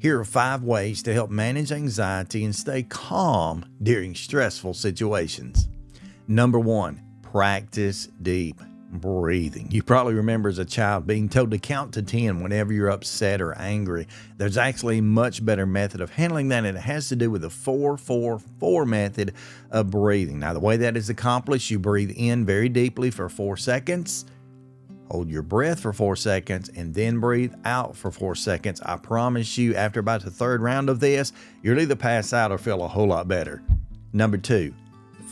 Here are 5 ways to help manage anxiety and stay calm during stressful situations. Number 1, practice deep breathing. You probably remember as a child being told to count to 10 whenever you're upset or angry. There's actually a much better method of handling that, and it has to do with the 4-4-4 method of breathing. Now, the way that is accomplished, you breathe in very deeply for 4 seconds, hold your breath for 4 seconds, and then breathe out for 4 seconds. I promise you, after about the 3rd round of this, you'll either pass out or feel a whole lot better. Number 2,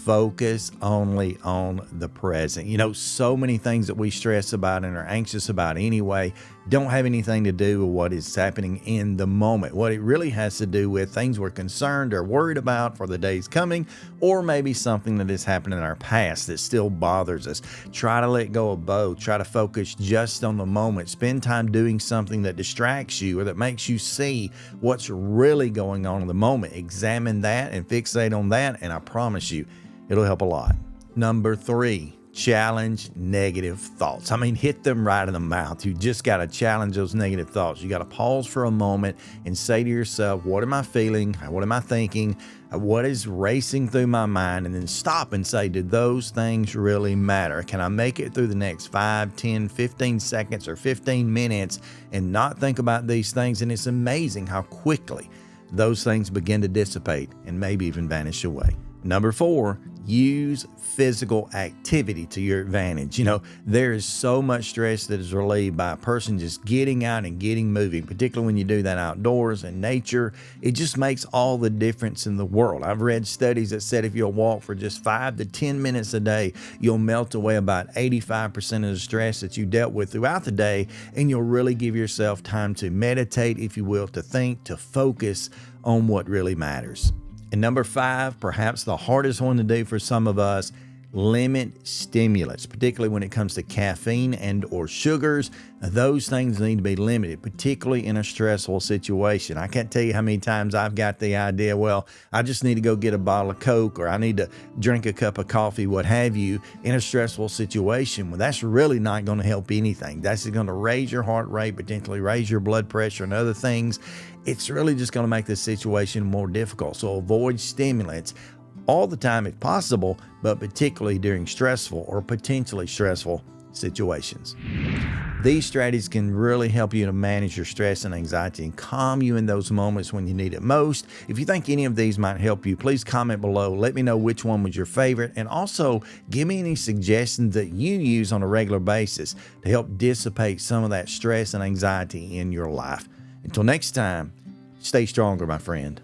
focus only on the present. You know, so many things that we stress about and are anxious about anyway don't have anything to do with what is happening in the moment. What it really has to do with things we're concerned or worried about for the days coming, or maybe something that has happened in our past that still bothers us. Try to let go of both. Try to focus just on the moment. Spend time doing something that distracts you or that makes you see what's really going on in the moment. Examine that and fixate on that, and I promise you, it'll help a lot. Number 3, challenge negative thoughts. I mean, hit them right in the mouth. You just got to challenge those negative thoughts. You got to pause for a moment and say to yourself, what am I feeling? What am I thinking? What is racing through my mind? And then stop and say, do those things really matter? Can I make it through the next 5, 10, 15 seconds or 15 minutes and not think about these things? And it's amazing how quickly those things begin to dissipate and maybe even vanish away. Number 4, use physical activity to your advantage. You know, there is so much stress that is relieved by a person just getting out and getting moving, particularly when you do that outdoors in nature. It just makes all the difference in the world. I've read studies that said if you'll walk for just 5 to 10 minutes a day, you'll melt away about 85% of the stress that you dealt with throughout the day, and you'll really give yourself time to meditate, if you will, to think, to focus on what really matters. And number 5, perhaps the hardest one to do for some of us, limit stimulants, particularly when it comes to caffeine and or sugars. Those things need to be limited, particularly in a stressful situation. I can't tell you how many times I've got the idea, well, I just need to go get a bottle of Coke, or I need to drink a cup of coffee, what have you, in a stressful situation. Well, that's really not going to help anything. That's going to raise your heart rate, potentially raise your blood pressure and other things. It's really just going to make the situation more difficult. So avoid stimulants all the time if possible, but particularly during stressful or potentially stressful situations. These strategies can really help you to manage your stress and anxiety and calm you in those moments when you need it most. If you think any of these might help you, please comment below. Let me know which one was your favorite, and also give me any suggestions that you use on a regular basis to help dissipate some of that stress and anxiety in your life. Until next time, stay stronger, my friend.